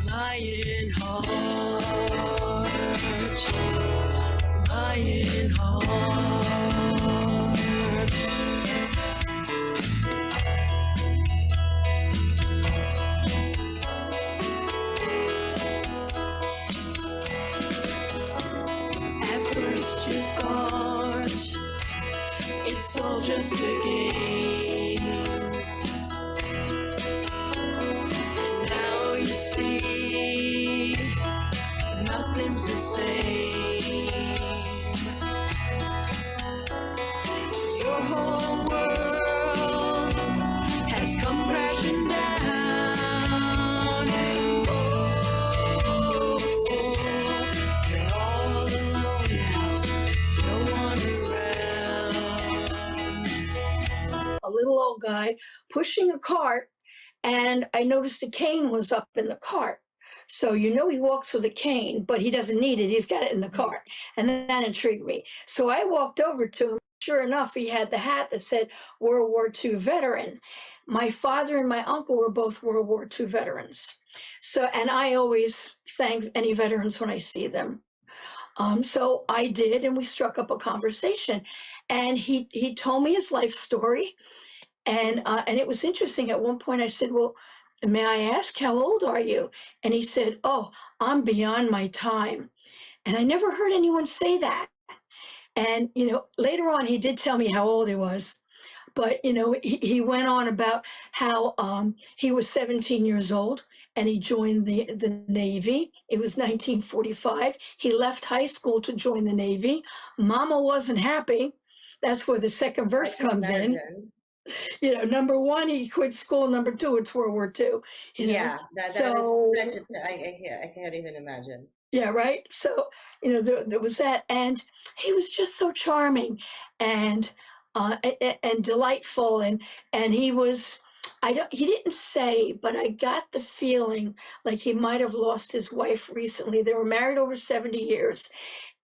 Lion heart, lion heart. At first you thought it's all just a game, and now you see nothing's the same. Your whole world has come crashing down. Oh, you're all alone now, no one around. A little old guy pushing a cart, and I noticed a cane was up in the cart. So he walks with a cane, but he doesn't need it. He's got it in the cart. And then that intrigued me. So I walked over to him. Sure enough, he had the hat that said World War II veteran. My father and my uncle were both World War II veterans. So, and I always thank any veterans when I see them. So I did, and we struck up a conversation. And he told me his life story. And it was interesting. At one point I said, well, may I ask, how old are you? And he said, oh, I'm beyond my time. And I never heard anyone say that. And, later on, he did tell me how old he was. But, he went on about how he was 17 years old and he joined the Navy. It was 1945. He left high school to join the Navy. Mama wasn't happy. That's where the second verse comes in. Number one, he quit school. Number two, it's World War II. Yeah, that is such I can't even imagine. Yeah, right. So, there was that, and he was just so charming and delightful, and he was. He didn't say, but I got the feeling like he might have lost his wife recently. They were married over 70 years.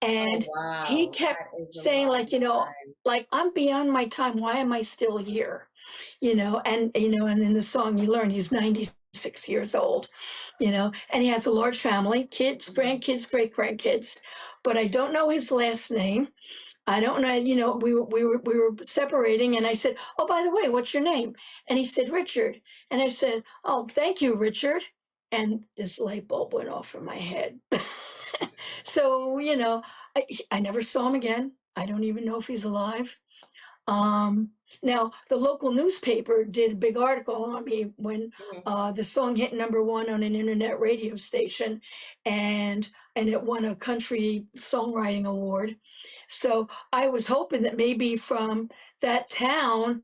And he kept saying, like, I'm beyond my time. Why am I still here? And in the song you learn he's 96 years old, and he has a large family, kids, grandkids, great grandkids, but I don't know his last name. I don't know, we were separating, and I said, oh, by the way, what's your name? And he said, Richard. And I said, oh, thank you, Richard. And this light bulb went off in my head. So, I never saw him again. I don't even know if he's alive. Now, the local newspaper did a big article on me when the song hit #1 on an internet radio station, and it won a Country Songwriting Award. So I was hoping that maybe from that town,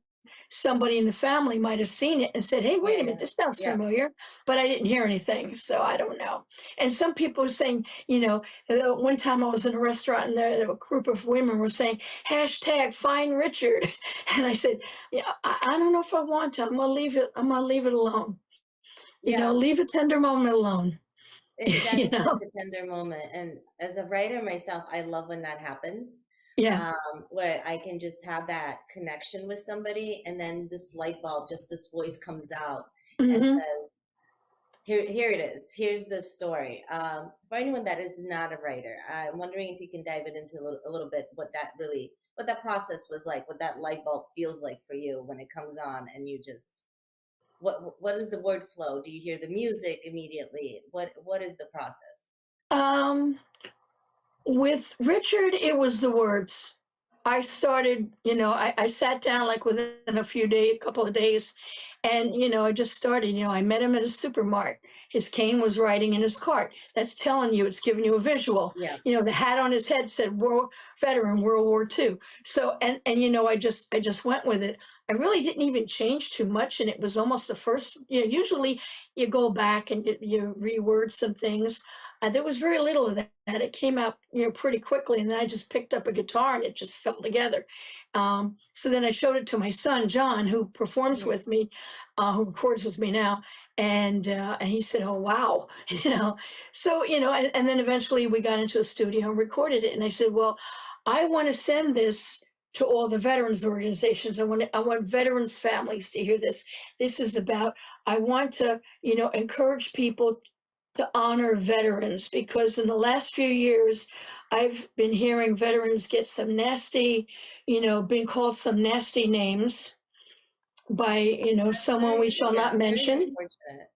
somebody in the family might have seen it and said, hey, wait a minute, this sounds familiar, but I didn't hear anything, so I don't know. And some people were saying, one time I was in a restaurant and a group of women were saying, #find Richard. And I said, yeah, I don't know if I want to. I'm gonna leave it alone. Leave a tender moment alone. That's such a tender moment. And as a writer myself, I love when that happens. Yeah. Where I can just have that connection with somebody, and then this light bulb, just this voice comes out and says, here it is. Here's the story. For anyone that is not a writer, I'm wondering if you can dive it into a little bit what that process was like, what that light bulb feels like for you when it comes on, and you just, what is the word flow? Do you hear the music immediately? What is the process? With Richard, it was the words. I started, I sat down like within a couple of days, and, I just started, I met him at a supermarket. His cane was riding in his cart. That's telling you, it's giving you a visual. Yeah. The hat on his head said veteran, World War II. So, and I just went with it. I really didn't even change too much, and it was almost the first, usually you go back and you reword some things. There was very little of that. It came out, pretty quickly, and then I just picked up a guitar and it just fell together. So then I showed it to my son, John, who performs with me, who records with me now, and he said, "Oh, wow," So and then eventually we got into a studio and recorded it, and I said, "Well, I want to send this to all the veterans organizations. I want veterans families to hear this. This is about. I want to, encourage people to honor veterans, because in the last few years, I've been hearing veterans get some nasty, being called some nasty names by, someone we shall Yeah, not very mention. unfortunate.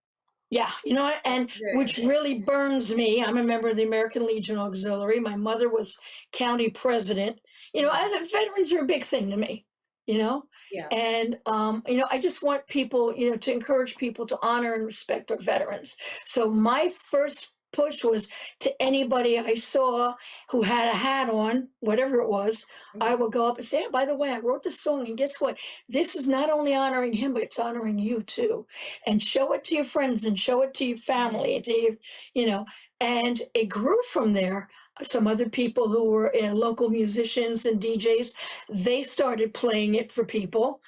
Yeah, and That's very which really unfortunate. burns me. I'm a member of the American Legion Auxiliary. My mother was county president. Mhm. Veterans are a big thing to me, you know, Yeah. and I just want people, to encourage people to honor and respect our veterans. So my first push was to anybody I saw who had a hat on, whatever it was. I Mhm. would go up and say, "Oh, by the way, I wrote this song, and guess what? This is not only honoring him, but it's honoring you too." And show it to your friends and show it to your Mhm. family and to your, you know, and it grew from there. Some other people who were local musicians and DJs, they started playing it for people,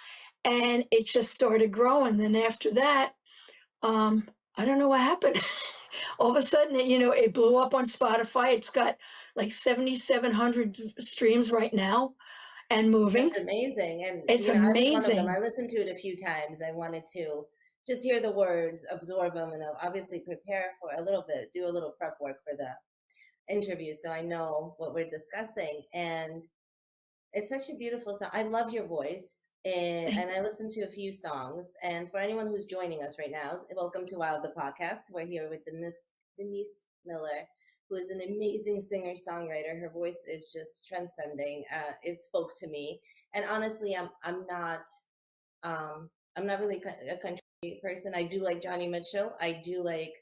and it just started growing. Then after that, um, I don't know what happened. All of a sudden, it blew up on Spotify. It's got like 7,700 streams right now and moving. That's amazing. And, It's I was one of them. I amazing. listened to it a few times. I wanted to just hear the words, absorb them, and obviously prepare for a little bit, do a little prep work for the interview so I know what we're discussing. And it's such a beautiful song. I love your voice. And I listened to a few songs. And for anyone who's joining us right now, welcome to Wild the Podcast. We're here with Denise Miller, who is an amazing singer songwriter. Her voice is just transcending. It spoke to me. And honestly, I'm not really a country person. I do like Johnny Mitchell. I do like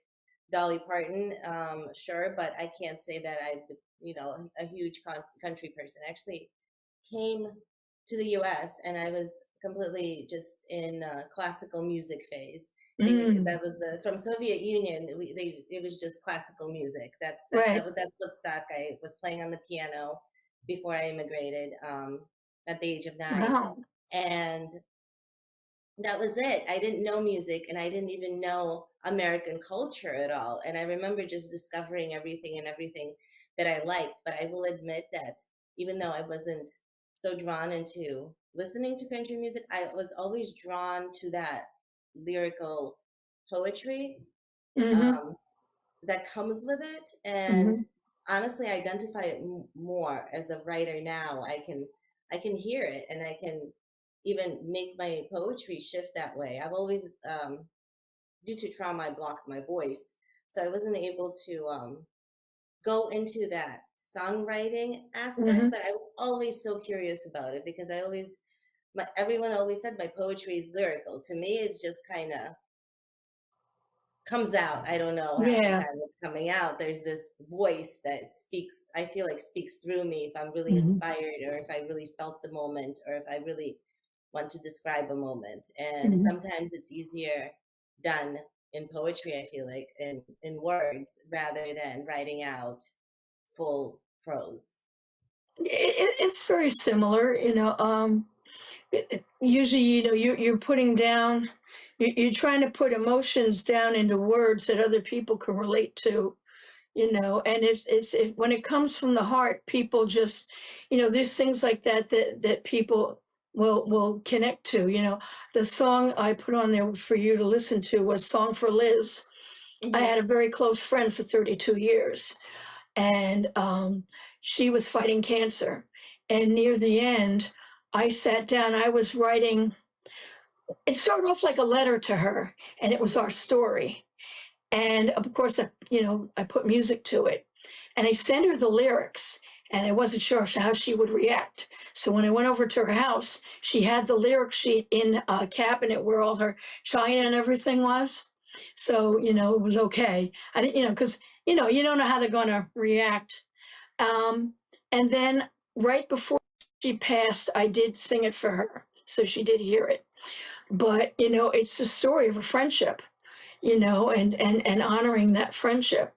Dolly Parton, sure, but I can't say that I'm, a huge country person. I actually came to the U.S. and I was completely just in classical music phase. Mm, That was from Soviet Union. It was just classical music. right. That's what stuck. I was playing on the piano before I immigrated at the age of 9, Wow. and that was it. I didn't know music and I didn't even know American culture at all. And I remember just discovering everything that I liked. But I will admit that even though I wasn't so drawn into listening to country music, I was always drawn to that lyrical poetry Mhm, um, that comes with it. And mhm. honestly, I identify it more as a writer now. I can hear it, and I can even make my poetry shift that way. I've always, due to trauma, I blocked my voice, so I wasn't able to go into that songwriting aspect. Mhm. But I was always so curious about it because everyone always said my poetry is lyrical. To me, it's just kind of comes out. I don't know half the Yeah. time it's coming out. There's this voice that speaks, I feel like speaks through me if I'm really Mhm, inspired or if I really felt the moment or if I really want to describe a moment. And mhm. sometimes it's easier done in poetry, I feel like, in words rather than writing out full prose. It's very similar, usually, you're putting down you're trying to put emotions down into words that other people can relate to, and when it comes from the heart, people just, there's things like that people will connect to. The song I put on there for you to listen to was Song for Liz. I Hmm. had a very close friend for 32 years, and she was fighting cancer. And near the end, I sat down, I was writing, it started off like a letter to her, and it was Hmm. our story. And of course, I put music to it. And I sent her the lyrics, and I wasn't sure how she would react. So when I went over to her house, she had the lyric sheet in a cabinet where all her china and everything was. So, it was okay. I didn't, because, you don't know how they're going to react. Um, and then right before she passed, I did sing it for her. So she did hear it. But, it's the story of a friendship, and honoring that friendship,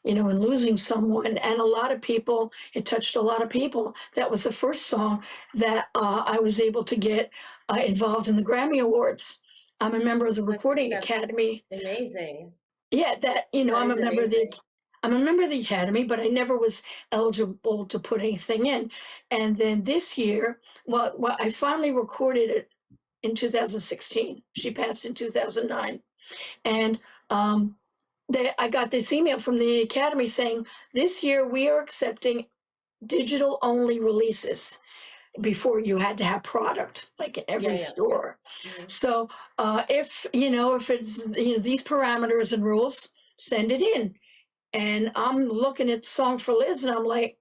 and losing someone. And a lot of people, it touched a lot of people. That was the first song that I was able to get involved in the Grammy Awards. I'm a member of the Recording That's Academy. amazing. Yeah, That I'm is a member of the amazing. I'm a member of the Academy, but I never was eligible to put anything in. And then this year, well, I finally recorded it in 2016. She passed in 2009. And um, I got this email from the Academy saying, this year we are accepting digital only releases. Before you had to have product like in Yeah, every yeah. store. Hmm. So if if it's these parameters and rules, send it in. And I'm looking at Song for Liz, and I'm like,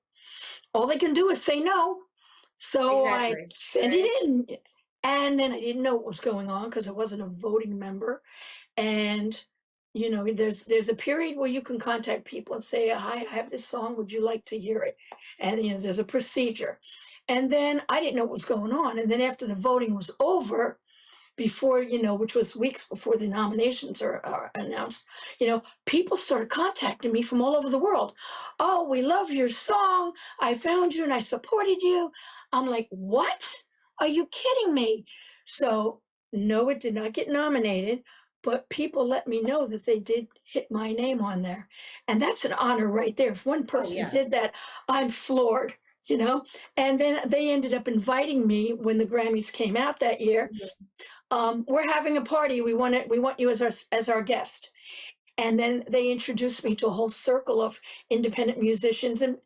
all they can do is say no. So I Exactly. sent Right. it in, and then I didn't know what was going on because I wasn't a voting member. And there's a period where you can contact people and say, hi, I have this song, would you like to hear it? And there's a procedure. And then I didn't know what was going on. And then after the voting was over, before, which was weeks before the nominations are announced, people started contacting me from all over the world. Oh, we love your song. I found you and I supported you. I'm like, what? Are you kidding me? So, no, it did not get nominated, but people let me know that they did hit my name on there. And that's an honor right there. If one Oh person yeah. did that, I'm floored. You know, and then they ended up inviting me when the Grammys came out that year. Mhm. We're having a party. We want you as our guest. And then they introduced me to a whole circle of independent musicians and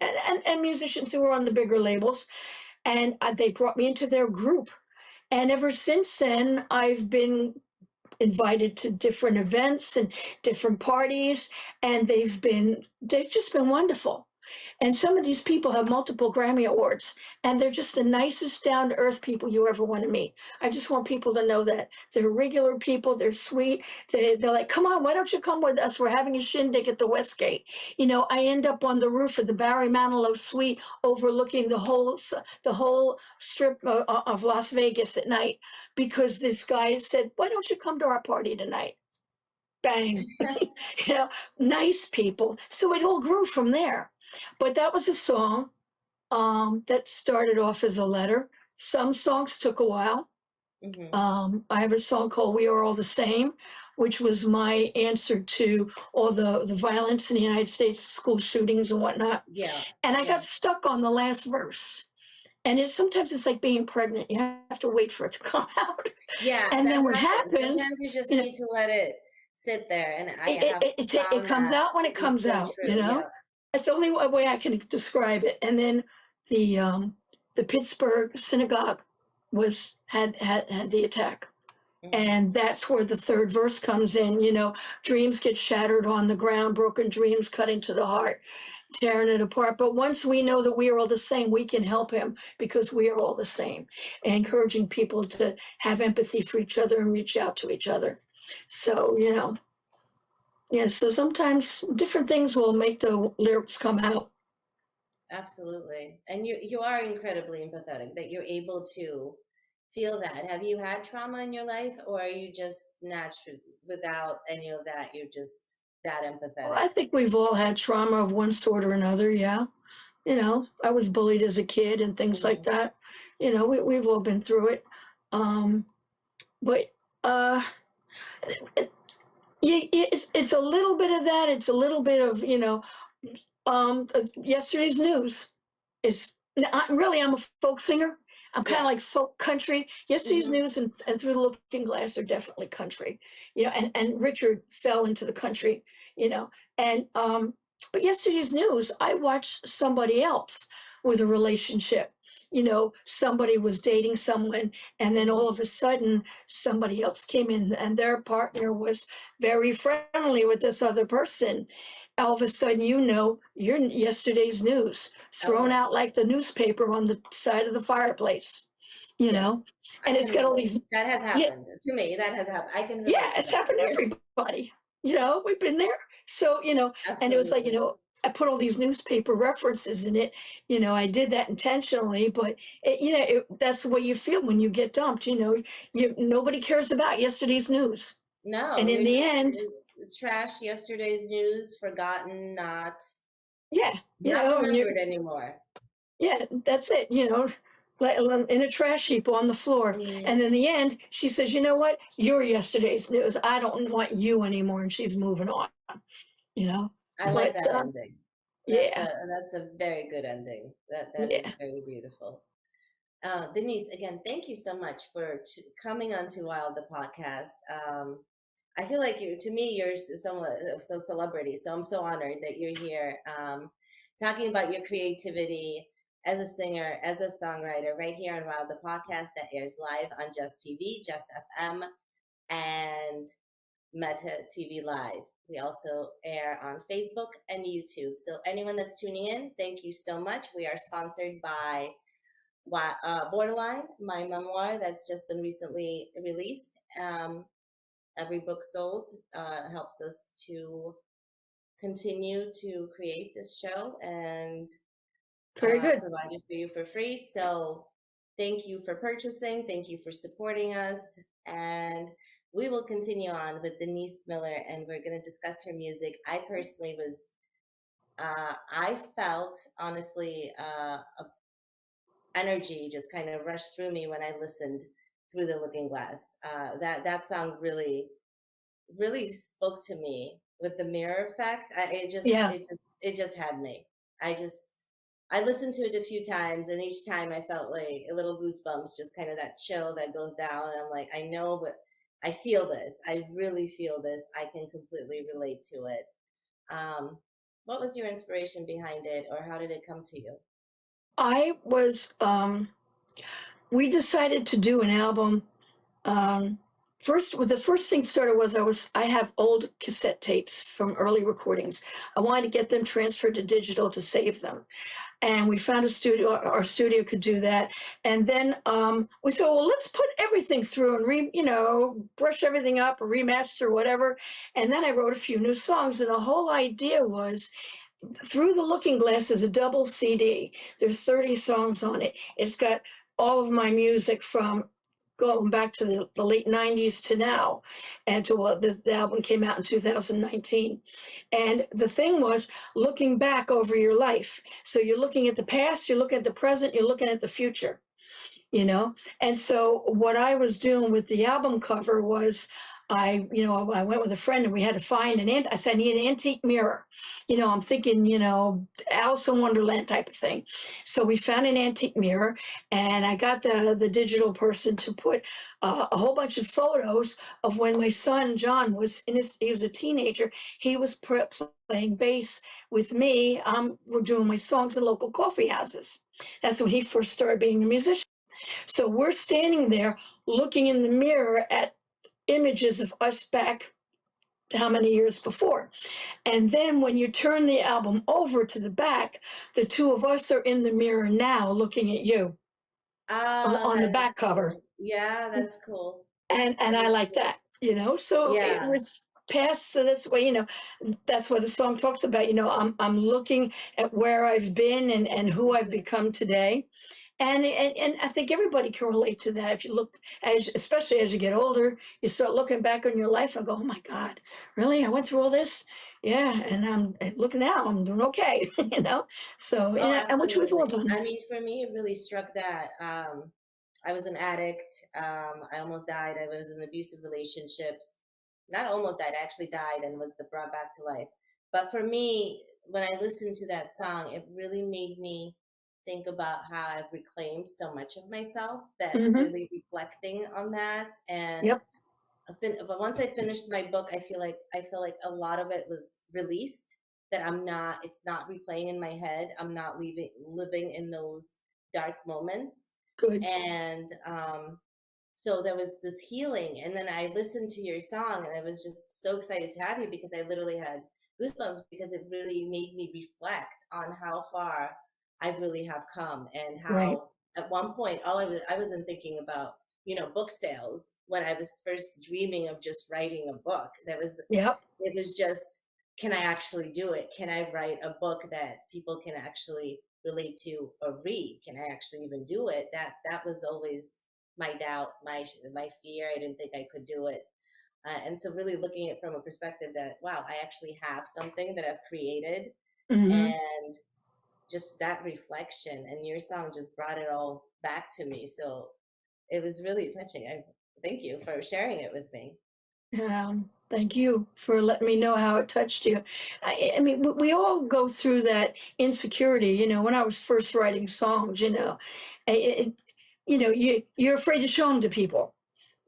musicians who were on the bigger labels. And they brought me into their group. And ever since then, I've been invited to different events and different parties, and they've just been wonderful. And some of these people have multiple Grammy Awards, and they're just the nicest, down to earth people you ever want to meet. I just want people to know that they're regular people, they're sweet. They're like, come on, why don't you come with us? We're having a shindig at the Westgate. I end up on the roof of the Barry Manilow Suite overlooking the whole strip of Las Vegas at night because this guy said, why don't you come to our party tonight? Bang. you know, nice people. So it all grew from there. But that was a song that started off as a letter. Some songs took a while. Hmm. I have a song called We Are All the Same, which was my answer to all the violence in the United States, school shootings and whatnot. Yeah. And I Yeah. got stuck on the last verse. And sometimes it's like being pregnant. You have to wait for it to come out. Yeah, And that then what happens. happened, Sometimes you just you know, need to let it sit there, and I it, have it, it, it found comes that out when to it be comes so out, true. Yeah. That's the only way I can describe it. And then the um, the Pittsburgh synagogue had the attack. Hmm. And that's where the third verse comes in, dreams get shattered on the ground, broken dreams cutting to the heart, tearing it apart. But once we know that we are all the same, we can help him because we are all the same, encouraging people to have empathy for each other and reach out to each other. So, yeah, so sometimes different things will make the lyrics come out. Absolutely. And you are incredibly empathetic that you're able to feel that. Have you had trauma in your life, or are you just natural without any of that? You're just that Well, empathetic. I think we've all had trauma of one sort or another, yeah. I was bullied as a kid and things like Hmm. that. We've all been through it. Um, but uh, it, it's a little bit of that. It's a little bit of, yesterday's news is I'm a folk singer. I'm kind of Yeah. like folk country. Yesterday's Hmm. news and Through the Looking Glass are definitely country. And Richard fell into the country. You know, and but yesterday's news, I watched somebody else with a relationship. Somebody was dating someone, and then all Hmm. of a sudden, somebody else came in, and their partner was very friendly with this other person. All of a sudden, you're yesterday's news, Oh thrown yeah. out like the newspaper on the side of the fireplace, you Yes. know? I And it's can got all relate. these, That has yeah, happened to me. That has happened. I can yeah, relate to it's that. happened to Yes. everybody. We've been there. So, and it was like, Absolutely. I put all these newspaper references in it. I did that intentionally, but that's the way you feel when you get dumped. Nobody cares about yesterday's news. No, And in you're the just end, it's trash. Yesterday's news, forgotten, yeah, not and you remembered anymore. yeah, that's it, like in a trash heap on the floor. Hmm. And in the end, she says, you know what? You're yesterday's news. I don't want you anymore. And she's moving on, you know? I like But that ending. yeah, That's a very good ending. That is yeah. very beautiful. Denise, again, thank you so much for coming on to Wild the podcast. I feel like to me, you're somewhat of a celebrity. So I'm so honored that you're here, talking about your creativity as a singer, as a songwriter, right here on WILD, the podcast that airs live on Just TV, Just FM, and Meta TV Live. We also air on Facebook and YouTube. So anyone that's tuning in, thank you so much. We are sponsored by Borderline, my memoir that's just been recently released. Every book sold helps us to continue to create this show and Very good. provide it for you for free. So thank you for purchasing. Thank you for supporting us. And we will continue on with Denise Miller, and we're going to discuss her music. I personally I felt honestly a energy just kind of rushed through me when I listened through the Looking Glass. That song really spoke to me with the mirror effect. Yeah. It just had me. I just I listened to it a few times, and each time I felt like a little goosebumps, just kind of that chill that goes down. And I'm like, I know, but I feel this. I really feel this. I can completely relate to it. Um, what was your inspiration behind it, or how did it come to you? I was, we decided to do an album. Um, the first thing started was I have old cassette tapes from early recordings. I wanted to get them transferred to digital to save them. And we found a studio, our studio could do that. And then we said, well, let's put everything through and brush everything up or remaster, whatever. And then I wrote a few new songs. And the whole idea was Through the Looking Glass is a double CD. There's 30 songs on it. It's got all of my music from going back to the late 90s to now, and to what the album came out in 2019. And the thing was looking back over your life. So you're looking at the past, you're looking at the present, you're looking at the future, you know? And so what I was doing with the album cover was I went with a friend and we had to find I said, I need an antique mirror. I'm thinking, Alice in Wonderland type of thing. So we found an antique mirror, and I got the digital person to put a whole bunch of photos of when my son, John, he was a teenager. He was playing bass with me. We're doing my songs in local coffee houses. That's when he first started being a musician. So we're standing there looking in the mirror at images of us back how many years before. And then when you turn the album over to the back, the two of us are in the mirror now looking at you Oh, on the that is back cover. cool. Yeah, that's cool. And That I is like cool. that, so it Yeah. was past. So that's why, that's what the song talks about. I'm looking at where I've been and who I've become today. And I think everybody can relate to that. If you look, especially as you get older, you start looking back on your life and go, "Oh my God, really? I went through all this? Yeah." And look now, I'm doing okay. So Oh, and which we've all absolutely. done. I mean, for me, it really struck that. I was an addict. I almost died. I was in abusive relationships. Not almost died, I actually died and was brought back to life. But for me, when I listened to that song, it really made me think about how I've reclaimed so much of myself, that Hmm. really reflecting on that. And Yep. but once I finished my book, I feel like a lot of it was released. That it's not replaying in my head. I'm not living in those dark moments, Good. and so there was this healing. And then I listened to your song, and I was just so excited to have you because I literally had goosebumps because it really made me reflect on how far I really have come, and Right. how at one point I wasn't thinking about book sales when I was first dreaming of just writing a book. Yep. It was just, can I actually do it? Can I write a book that people can actually relate to or read? Can I actually even do it? That was always my doubt, my fear. I didn't think I could do it. And so really looking at it from a perspective that, wow, I actually have something that I've created, Hmm. and just that reflection, and your song just brought it all back to me. So it was really touching. I thank you for sharing it with me. Thank you for letting me know how it touched you. I mean, we all go through that insecurity. When I was first writing songs, I- it, you're afraid to show them to people.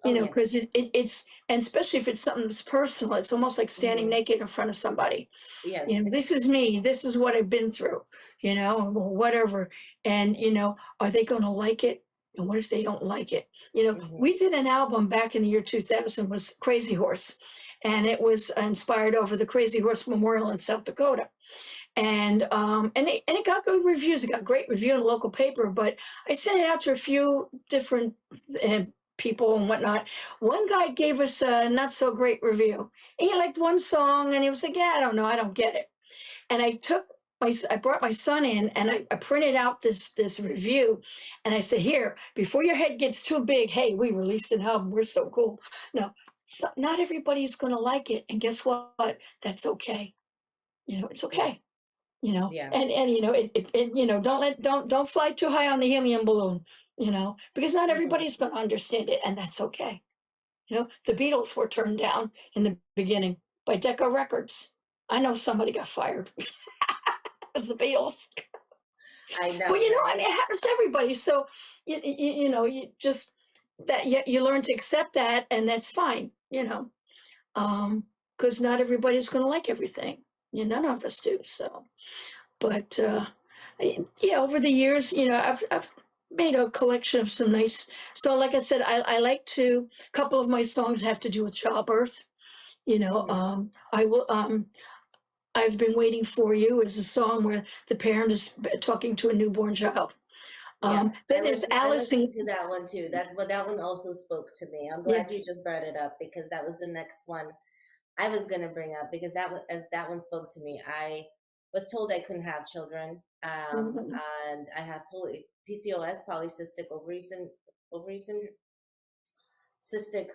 Oh, yes. because it's, and especially if it's something that's personal, it's almost like standing Hmm. naked in front of somebody. Yes. This is me, this is what I've been through, or whatever. And, are they going to like it? And what if they don't like it? Hmm. We did an album back in the year 2000 was Crazy Horse, and it was inspired over the Crazy Horse Memorial in South Dakota. And it got good reviews. It got great review in a local paper, but I sent it out to a few different uh, people and whatnot. One guy gave us a not so great review. He liked one song, and he was like, "Yeah, I don't know, I don't get it." And I brought my son in, and I printed out this review, and I said, "Here, before your head gets too big, hey, we released an album. We're so cool." No, not everybody's going to like it, and guess what? That's okay. It's Yeah. okay. Yeah. Don't fly too high on the helium balloon, because not Hmm. everybody's going to understand it, and that's okay. The Beatles were turned down in the beginning by Decca Records. I know somebody got fired. It was the Beatles. I But know, I right? mean, it happens to everybody. So you just that you learn to accept that, and that's fine. Because not everybody's going to like everything. None of us do. So. But yeah, over the years, I've made a collection of some nice. So, like I said, I like to. A couple of my songs have to do with childbirth. Hmm. I will. I've been waiting for you is a song where the parent is talking to a newborn child. Yeah. Then there's I Alice listened and to that one too. That one also spoke to me. I'm yeah, glad you just brought it up because that was the next one I was gonna bring up because that one spoke to me. I was told I couldn't have children, mhm, and I have PCOS, polycystic ovaries and cystic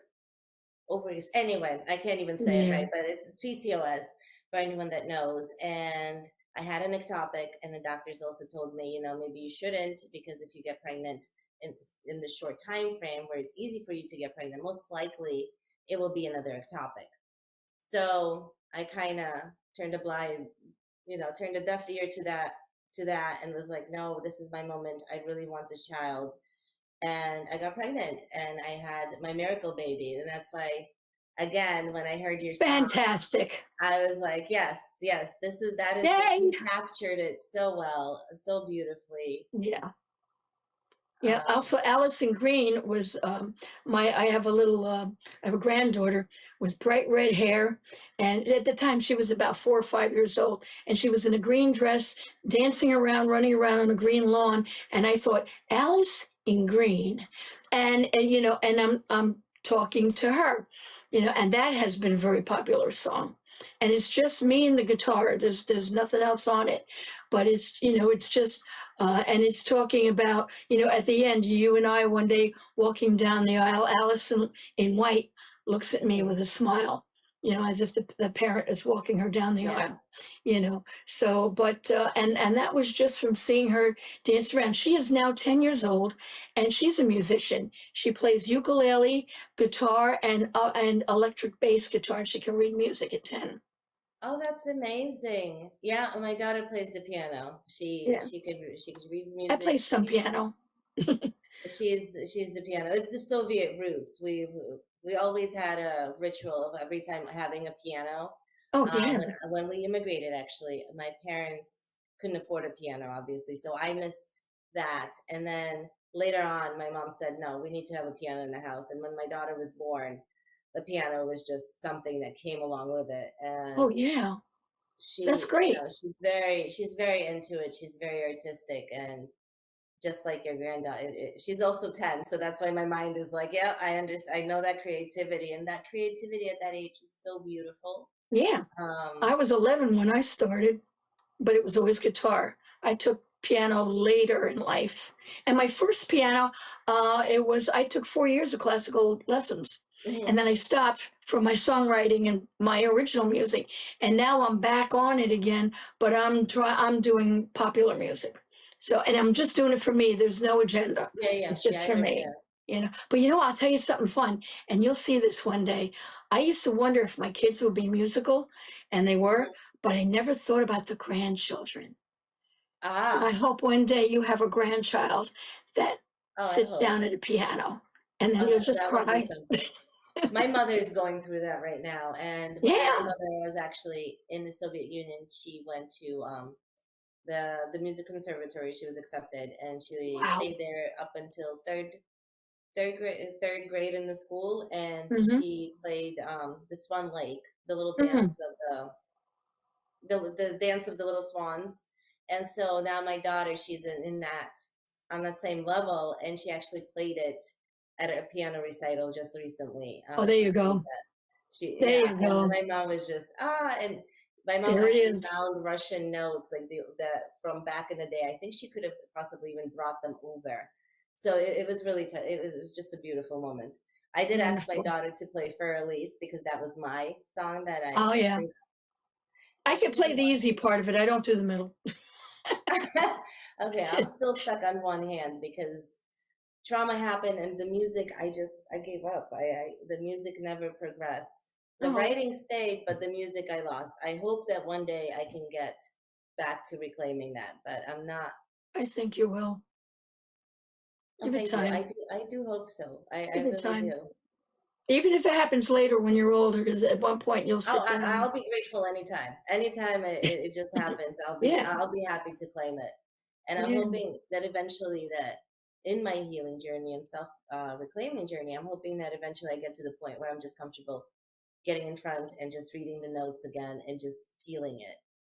ovaries. Anyway, I can't even say it yeah, right, but it's PCOS for anyone that knows. And I had an ectopic, and the doctors also told me, maybe you shouldn't because if you get pregnant in the short time frame where it's easy for you to get pregnant, most likely it will be another ectopic. So I kind of turned a blind, turned a deaf ear to that, and was like, no, this is my moment. I really want this child, and I got pregnant, and I had my miracle baby, and that's why, again, when I heard your song, fantastic. I was like, yes, yes, Yay! you captured it so well, so beautifully. Yeah. Yeah, Um, also Allison Green was I have I have a granddaughter with bright red hair, and at the time she was about 4 or 5 years old, and she was in a green dress, dancing around, running around on a green lawn, and I thought, Alice in green, and I'm talking to her, and that has been a very popular song, and it's just me and the guitar. There's nothing else on it, but it's just and it's talking about, at the end, you and I one day walking down the aisle, Allison in white looks at me mhm, with a smile, as if the parent is walking her down the yeah. aisle, So, but, and that was just from seeing her dance around. She is now 10 years old and she's a musician. She plays ukulele, guitar, and electric bass guitar. She can read music at 10. Oh, that's amazing. Yeah, my daughter plays the piano. Yeah. She reads I music. play some piano. She's the piano. It's the Soviet roots. We always had a ritual of every time having a piano. Oh, yeah. When we immigrated, actually, my parents couldn't afford a piano, obviously, so I missed that. And then later on, my mom said, "No, we need to have a piano in the house." And when my daughter was born, the piano was just something that came along with it. Oh, And yeah. That's she, great. she's very into it. She's very artistic, and just like your granddaughter, she's also 10, so that's why my mind is like, yeah, I understand. I know that creativity, and that creativity at that age is so beautiful. Yeah. I um was 11 when I started, but it was always guitar. I took piano later in life. And my first piano, I took 4 years of classical lessons. And mhm. then I stopped for my songwriting and my original music. And now I'm back on it again, but I'm doing popular music. So, and I'm just doing it for me. There's no agenda. Yeah, yeah, It's yeah, just I for me. understand. But I'll tell you something fun, and you'll see this one day. I used to wonder if my kids would be musical, and they were, Mhm. but I never thought about the grandchildren. So I Ah. hope one day you have a grandchild that Oh, I sits hope. down at a piano. and then Oh, you'll just that would be cry. something. My mother's going through that right now, and my Yeah. mother was actually in the Soviet Union. She went to the music conservatory. She was accepted, and she Wow. stayed there up until third grade in the school, and Mm-hmm. she played the Swan Lake, the little Mm-hmm. dance of the dance of the little swans. And so now my daughter, she's in that on that same level, and she actually played it at a piano recital just recently. Oh, there She you played go. that. There Yeah, you and go. my mom was just and my mom There it actually is. found Russian notes like the from back in the day. I think she could have possibly even brought them over. So it was really it was just a beautiful moment. I did ask my Wonderful. daughter to play for Elise because that was my song that I Oh, yeah. think I she can never play the watched easy part of it. I don't do the middle. Okay, I'm still stuck on one hand because trauma happened and the music I gave up. The music never progressed. The Oh, writing stayed, but the music I lost. I hope that one day I can get back to reclaiming that, but I'm not. I think you will. Oh, Give it thank you. time. I do hope so. I Give it really time. do. Even if it happens later when you're older, 'cause at one point you'll Oh, sit down. I'll be grateful anytime. Anytime it just happens, Yeah. I'll be happy to claim it. And I'm Yeah. hoping that eventually that in my healing journey and self reclaiming journey, I'm hoping that eventually I get to the point where I'm just comfortable getting in front and just reading the notes again and just feeling it.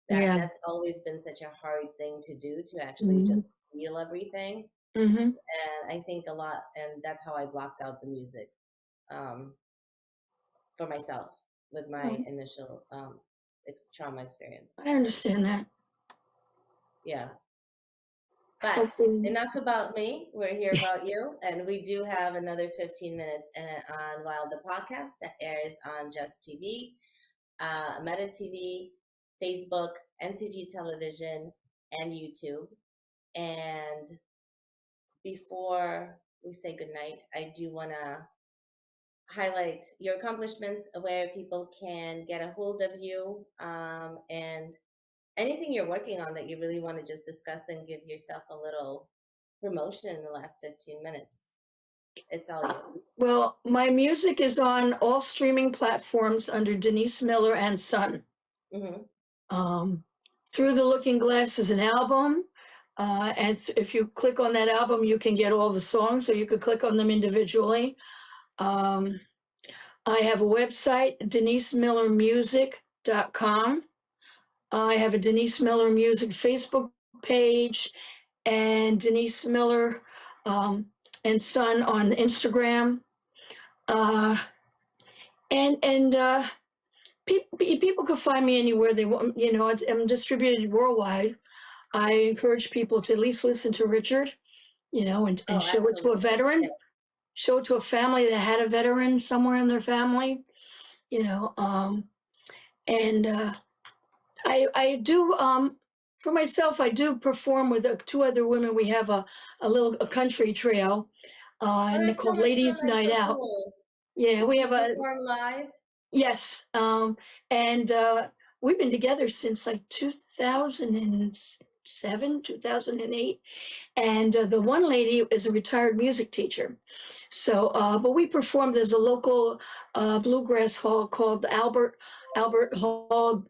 Yeah. That's always been such a hard thing to do, to actually Mhm. just feel everything. Mhm. And I think a lot, and that's how I blocked out the music. Um, for myself with my Oh, initial trauma experience. I understand that. Yeah. But Hopefully. enough about me. We're here about you. And we do have another 15 minutes on Wild the podcast that airs on Just TV, Meta TV, Facebook, NCG Television, and YouTube. And before we say goodnight, I do want to highlight your accomplishments, where people can get a hold of you, and anything you're working on that you really want to just discuss and give yourself a little promotion in the last 15 minutes. It's all Uh, you. well, my music is on all streaming platforms under Denise Miller and Son. Hmm. Um, Through the Looking Glass is an album. And if you click on that album, you can get all the songs, or you could click on them individually. Um, I have a website, denisemillermusic.com. I have a Denise Miller Music Facebook page, and Denise Miller um, and Son on Instagram. Uh, and people can find me anywhere they want. You know, I'm distributed worldwide. I encourage people to at least listen to Richard, you know, and Oh, show it to a absolutely. veteran, Yes. show it to a family that had a veteran somewhere in their family, you know. And I do, for myself, I do perform with two other women. We have a country trio, Oh, and they're that's so called much fun. Ladies That's Night so Out. cool. Yeah, Do we you have a, perform live? yes, and we've been together since like 2007, 2008. And the one lady is a retired music teacher. So, but we performed as a local bluegrass hall called Albert Hall,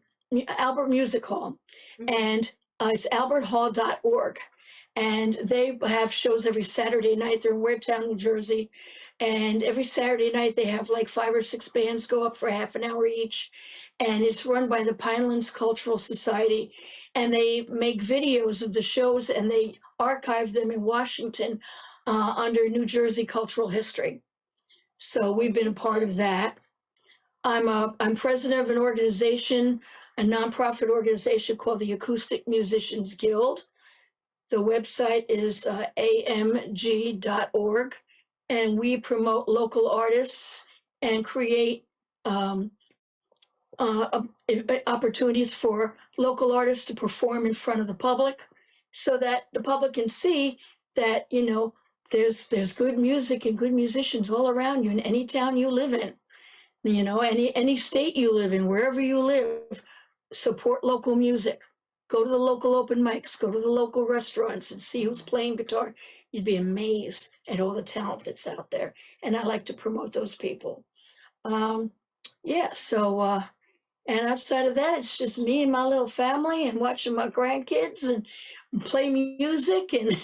Albert Music Hall, Hmm. and it's alberthall.org. And they have shows every Saturday night. They're in Waretown, New Jersey. And every Saturday night, they have like 5 or 6 bands go up for half an hour each. And it's run by the Pinelands Cultural Society. And they make videos of the shows and they archive them in Washington under New Jersey cultural history. So we've been a part Amazing. of that. I'm president of an organization, a nonprofit organization called the Acoustic Musicians Guild. The website is amg.org, and we promote local artists and create um, opportunities for local artists to perform in front of the public, so that the public can see that, you know, there's good music and good musicians all around you in any town you live in, you know, any state you live in, wherever you live. Support local music. Go to the local open mics, go to the local restaurants and see who's playing guitar. you'd be amazed at all the talent that's out there. And I like to promote those people. Um, yeah, so and outside of that, it's just me and my little family and watching my grandkids and play music and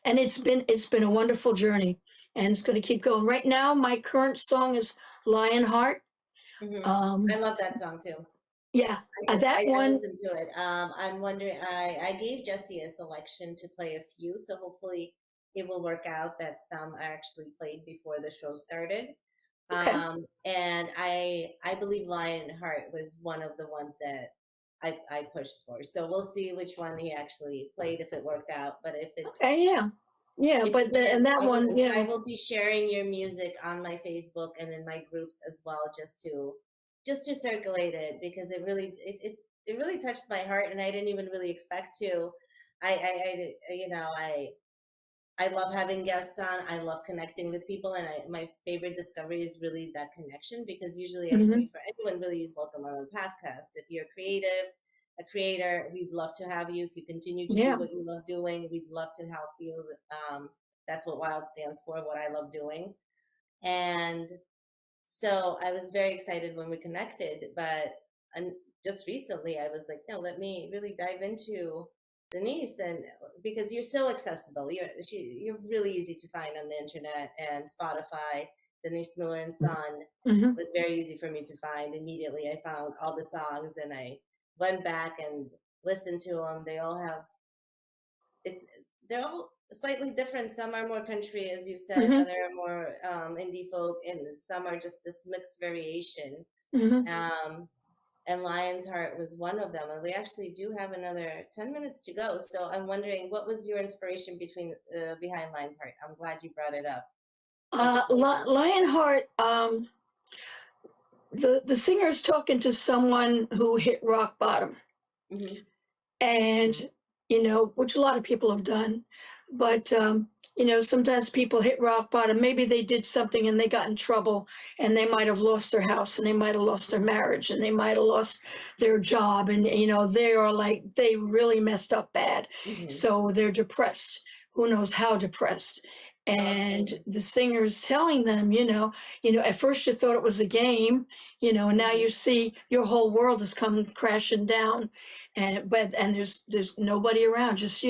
and it's been a wonderful journey and it's going to keep going. Right now, my current song is Lionheart. I Um, love that song too. yeah, that I one. listened to it. I'm wondering, I gave Jesse a selection to play a few, so hopefully it will work out that some are actually played before the show started. Okay, And I believe Lionheart was one of the ones that I pushed for. So we'll see which one he actually played if it worked out. But okay, yeah, yeah. if it But didn't, and that one, I yeah. will be sharing your music on my Facebook and in my groups as well, just to circulate it because it really touched my heart, and I didn't even really expect to. You know, I love having guests on. I love connecting with people, and my favorite discovery is really that connection because usually I Hmm. mean, for anyone really is welcome on the podcast. If you're creative, a creator, we'd love to have you. If you continue to do Yeah. what you love doing, we'd love to help you. That's what WILD stands for, what I love doing. And so I was very excited when we connected, but and just recently I was like, no, let me really dive into Denise, and because you're so accessible, you're really easy to find on the internet and Spotify. Denise Miller and Son Hmm. was very easy for me to find. Immediately, I found all the songs and I went back and listened to them. They all have it's they're all slightly different. Some are more country, as you said, Hmm. other are more indie folk, and some are just this mixed variation. Hmm. Um, and Lion's Heart was one of them. And we actually do have another 10 minutes to go. So I'm wondering, what was your inspiration behind Lion's Heart? I'm glad you brought it up for the question. Lionheart. The singer is talking to someone who hit rock bottom, Hmm. and which a lot of people have done. But sometimes people hit rock bottom. Maybe they did something and they got in trouble, and they might have lost their house, and they might have lost their marriage, and they might have lost their job, and they are like they really messed up bad, Hmm. so they're depressed. Who knows how depressed? Oh, And absolutely. the singer's telling them, at first you thought it was a game, and now Hmm. you see your whole world has come crashing down, and there's nobody around, just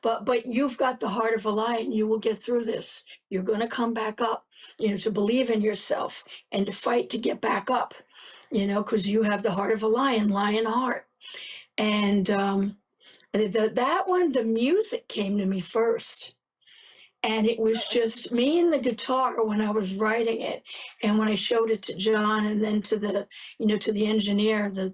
but you've got the heart of a lion. You will get through this. You're going to come back up, to believe in yourself and to fight to get back up, because you have the heart of a lion heart. And that one, the music came to me first, and it was Oh, excellent. just me and the guitar when I was writing it, and when I showed it to John, and then to the engineer, the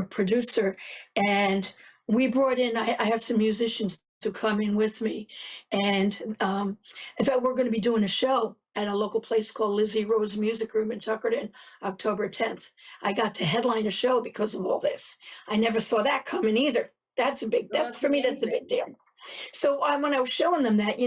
producer, and we brought in. I have some musicians to come in with me, and in fact, we're going to be doing a show at a local place called Lizzie Rose Music Room in Tuckerton, October 10th. I got to headline a show because of all this. I never saw that coming either. That's a big. Oh, That it's for me, that's a big amazing. deal. So when I was showing them that,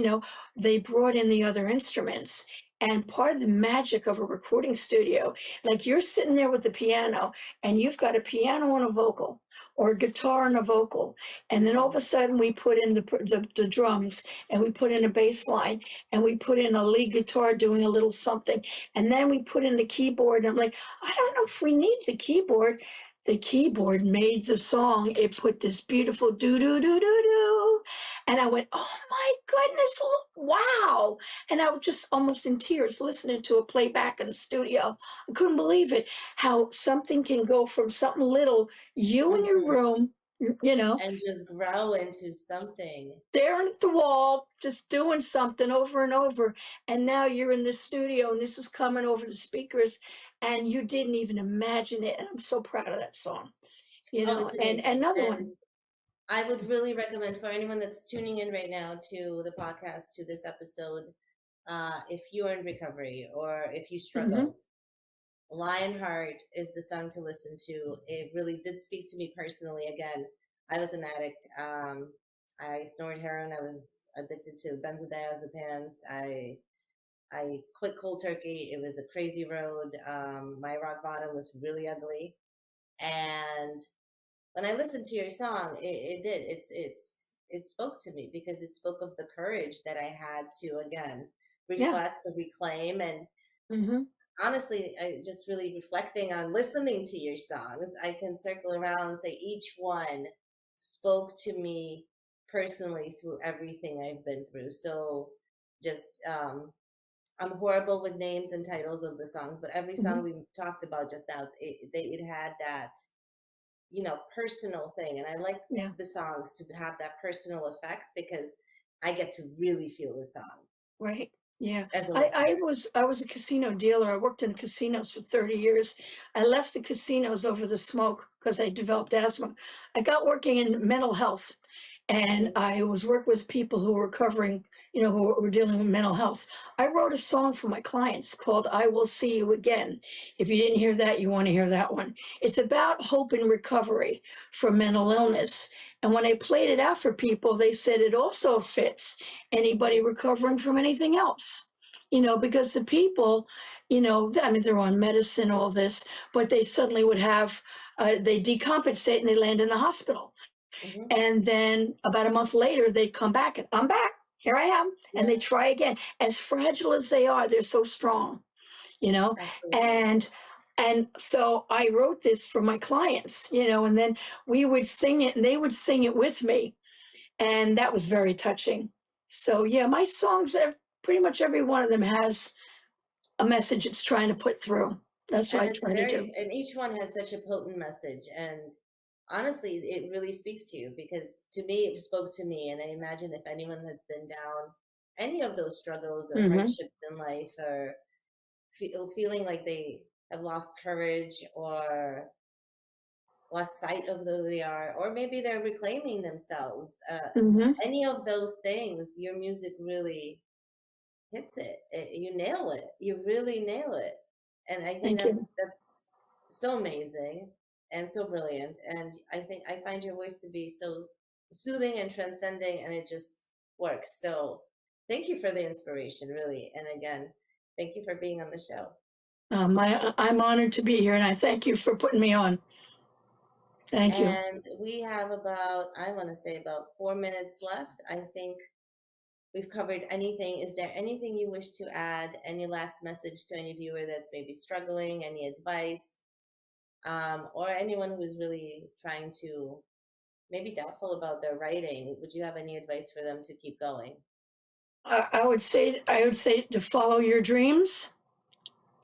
they brought in the other instruments. And part of the magic of a recording studio, like you're sitting there with the piano and you've got a piano and a vocal or a guitar and a vocal. And then all of Hmm. a sudden we put in the drums and we put in a bass line and we put in a lead guitar doing a little something. And then we put in the keyboard. And I'm like, I don't know if we need the keyboard. The keyboard made the song. It put this beautiful do do do do do, and I went, oh my goodness, wow. And I was just almost in tears listening to a playback in the studio. I couldn't believe it, how something can go from something little, you in your Hmm. room, you know, And just grow into something. staring at the wall, just doing something over and over. And now you're in the studio and this is coming over the speakers and you didn't even imagine it. And I'm so proud of that song, Oh, it's and amazing. another And one. I would really recommend for anyone that's tuning in right now to the podcast, to this episode, if you're in recovery or if you Hmm. struggled, Lionheart is the song to listen to. It really did speak to me personally. Again, I was an addict. I snorted heroin. I was addicted to benzodiazepines. I quit cold turkey. It was a crazy road. My rock bottom was really ugly. And when I listened to your song, it did. it spoke to me because it spoke of the courage that I had to, again, Yeah. reflect, reclaim, and Hmm. honestly, I just really reflecting on listening to your songs, I can circle around and say each one spoke to me personally through everything I've been through. So just I'm horrible with names and titles of the songs, but every Hmm. song we talked about just now, it had that, personal thing. And I like Yeah. the songs to have that personal effect because I get to really feel the song Right. Yeah. as a I listener. was I was a casino dealer. I worked in casinos for 30 years. I left the casinos over the smoke because I developed asthma. I got working in mental health, and Hmm. I was working with people who were recovering, who were dealing with mental health. I wrote a song for my clients called I Will See You Again. If you didn't hear that, you want to hear that one. It's about hope and recovery from mental illness. And when I played it out for people, they said it also fits anybody Hmm. recovering from anything else. Because the people, I mean, they're on medicine, all this, but they suddenly would have, they decompensate and they land in the hospital. Hmm. And then about a month later, they come back and I'm back. Here I am. And Yeah, they try again. As fragile as they are, they're so strong, you know? absolutely. And so I wrote this for my clients, and then we would sing it and they would sing it with me. And that was very touching. So yeah, my songs, pretty much every one of them has a message it's trying to put through. That's what And I it's a try to very, do. and each one has such a potent message. And honestly, it really speaks to you because to me, it spoke to me. And I imagine if anyone has been down any of those struggles or Hmm. hardships in life or feeling like they have lost courage or lost sight of who they are, or maybe they're reclaiming themselves, Hmm. any of those things, your music really hits it. You nail it. You really nail it. And I think Thank you. that's so amazing and so brilliant. And I think I find your voice to be so soothing and transcending, and it just works. So thank you for the inspiration, really. And again, thank you for being on the show. I'm honored to be here, and I thank you for putting me on. Thank you. And we have about, I want to say about 4 minutes left. I think we've covered anything. Is there anything you wish to add? Any last message to any viewer that's maybe struggling? Any advice? Or anyone who's really trying to maybe doubtful about their writing? Would you have any advice for them to keep going? I would say to follow your dreams.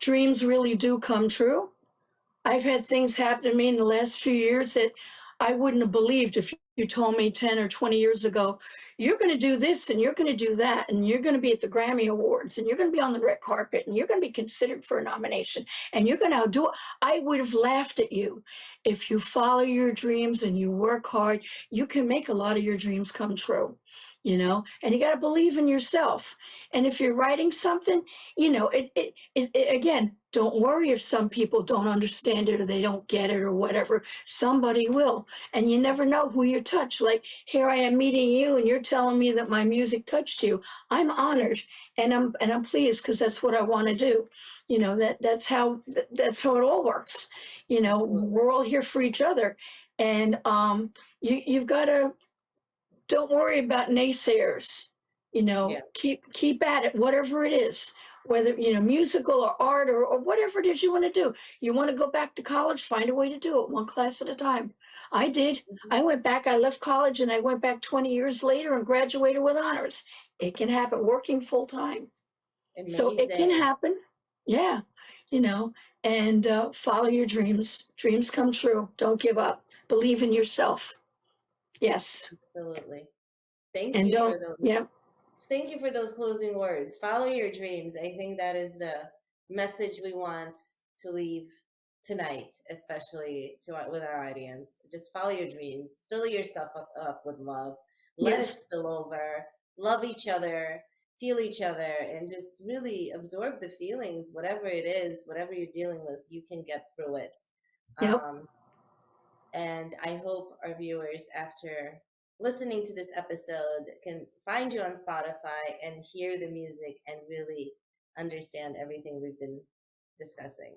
Dreams really do come true. I've had things happen to me in the last few years that I wouldn't have believed if you told me 10 or 20 years ago, you're going to do this and you're going to do that, and you're going to be at the Grammy Awards and you're going to be on the red carpet and you're going to be considered for a nomination and you're going to outdo it. I would have laughed at you. If you follow your dreams and you work hard, you can make a lot of your dreams come true, and you got to believe in yourself. And if you're writing something, again, don't worry if some people don't understand it or they don't get it or whatever. Somebody will. And you never know who you touch. Like here I am meeting you and you're telling me that my music touched you. I'm honored and I'm pleased because that's what I want to do. That's how it all works. Absolutely. We're all here for each other. And you've got to don't worry about naysayers. Yes. Keep at it, whatever it is, whether musical or art or whatever it is you want to do. You want to go back to college, find a way to do it, one class at a time. I did. Mhm. I went back. I left college and I went back 20 years later and graduated with honors. It can happen working full time, so it can Amazing. happen. Yeah, you know, and follow your dreams. Dreams come true. Don't give up. Believe in yourself. Yes. Absolutely. Thank And you for don't, yeah, those. Thank you for those closing words. Follow your dreams. I think that is the message we want to leave tonight, especially with our audience. Just follow your dreams. Fill yourself up with love. Let it yes, spill over. Love each other. Feel each other, and just really absorb the feelings, whatever it is, whatever you're dealing with. You can get through it. yep, Um, and I hope our viewers, after listening to this episode, can find you on Spotify and hear the music and really understand everything we've been discussing.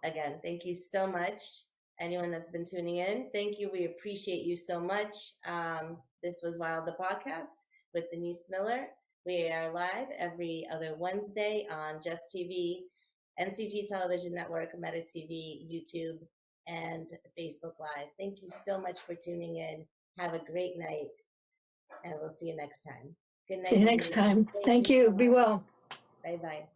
Again, thank you so much. anyone that's been tuning in. Thank you. We appreciate you so much. This was W.I.L.D, the podcast with Denise Miller. We are live every other Wednesday on Jess TV, NCG Television Network, Meta TV, YouTube, and Facebook Live. Thank you so much for tuning in. Have a great night, and we'll see you next time. Good night. See you next time. Thank you. Be well. Bye-bye.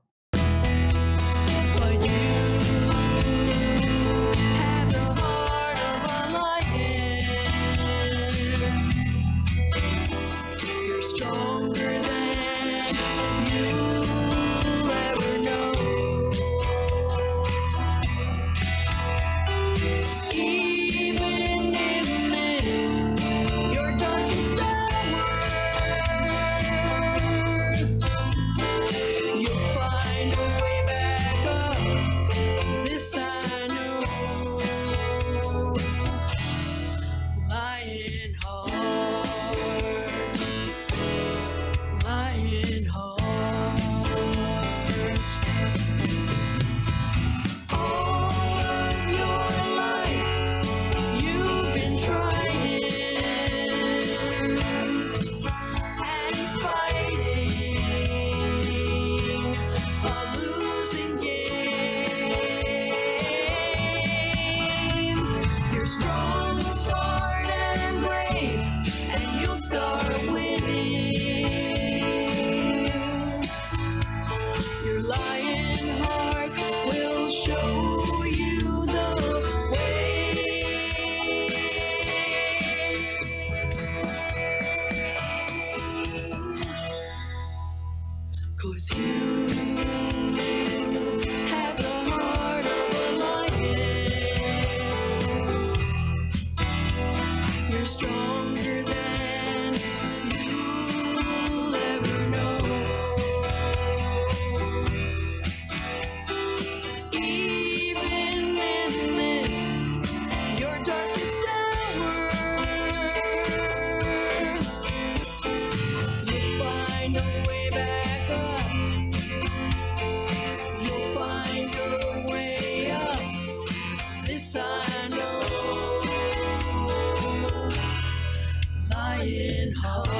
Have the heart of a lion. You're stronger than you'll ever know. Even in this, your darkest hour, you'll find a way back up. This I know. Lion heart, lion heart. All of your life, you've been trying and fighting a losing game. You're strong, smart, and brave, and you'll start winning. Your lion heart will show you the way. 'Cause you have the heart of a lion. You're stronger than you'll ever know. Even in this, your darkest hour, you'll find a way back up. You'll find your way up. This I know. Lion heart,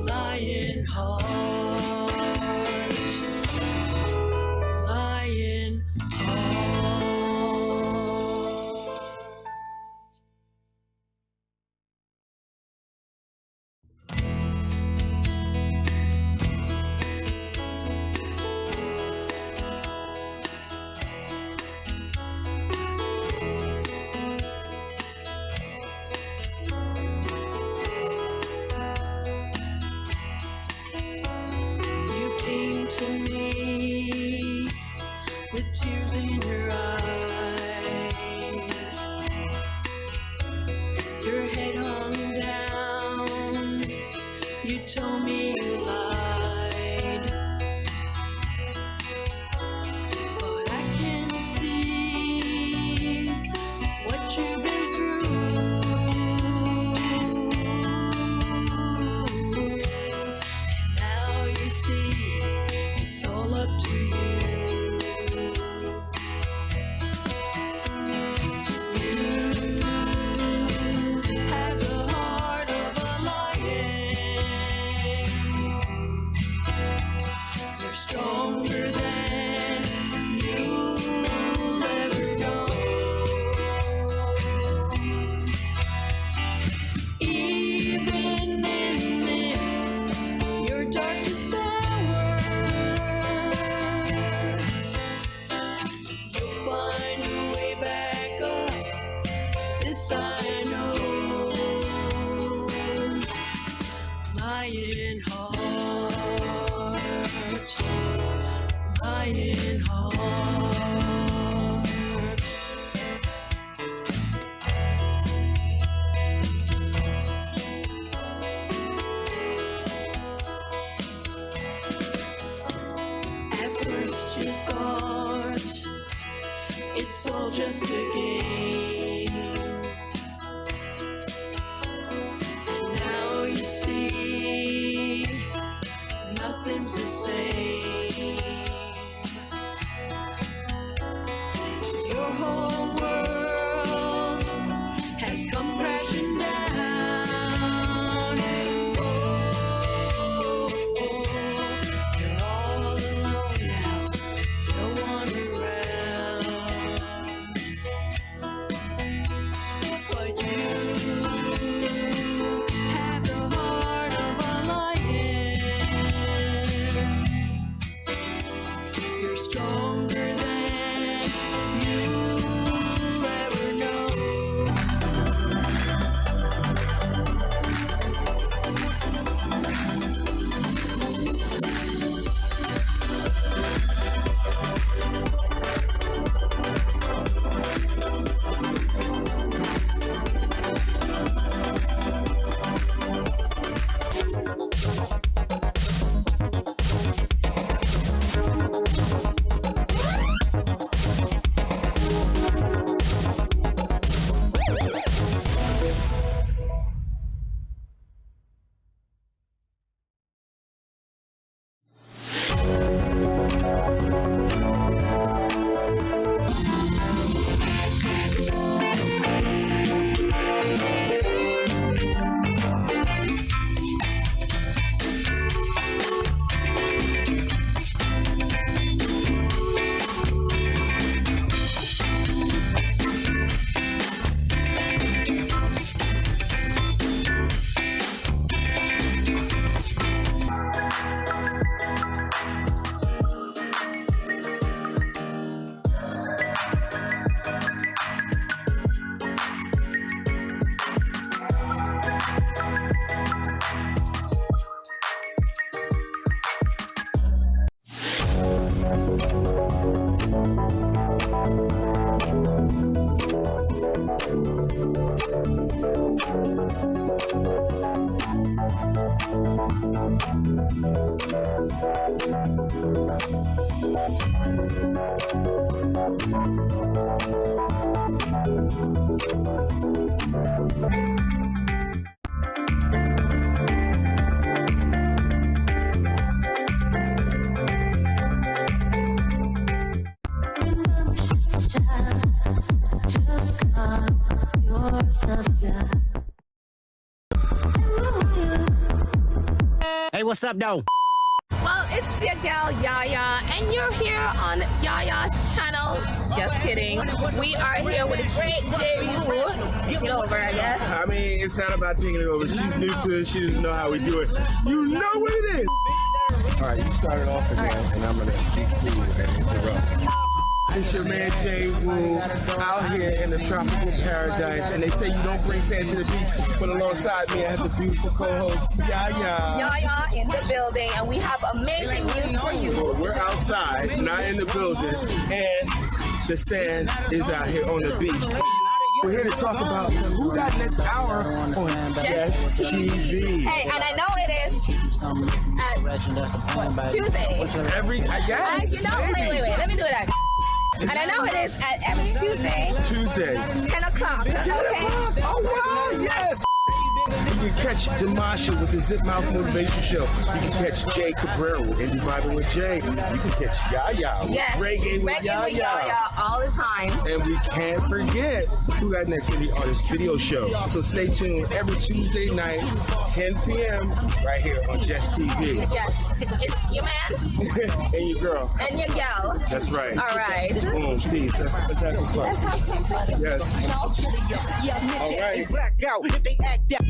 lion heart, lion You came to me with tears in your eyes. Your head hung down. You told me you lied. But I can see what you've been through. Now you see it's all up to you. You have the heart of a lion. You're stronger than you'll ever know. Even in this, your darkest hour, you'll find a way back up. This I know. Lion heart, lion heart. At first you thought it's all just a game, and now you see nothing's the same. Hey, what's up, though? Well, it's your gal Yaya, and you're here on Yaya's channel. Just kidding. We are here with a great J.U. Get over, I guess. I mean, it's not about taking it over. She's new to it. She doesn't know how we do it. You know what it is. All right, you started off again, and I'm going to be cool and interrupt. It's your man Jay Wu out here in the tropical paradise, and they say you don't bring sand to the beach, but alongside me I have the beautiful co-host Yaya. Yaya in the building, and we have amazing news for you. Well, we're outside, not in the building, and the sand is out here on the beach. We're here to talk about who got next hour on Jess TV. Hey, and I know it is at Tuesday. I guess. You know, wait, let me do that. And I know it is at every Tuesday. 10 o'clock. 10 o'clock. Oh, wow, yes. You can catch Demasha with the Zip Mouth Motivation Show. You can catch Jay Cabrera in Vibing with Jay. You can catch Yaya with Reggae with Yaya all the time. And we can't forget who got next in the artist video show. So stay tuned every Tuesday night, 10 p.m. right here on Jess TV. Yes, it's your man. And your girl. And your gal. That's right. All right. Peace. That's fantastic fun. Let's have some fun. Yes. All right. Black out if they act out.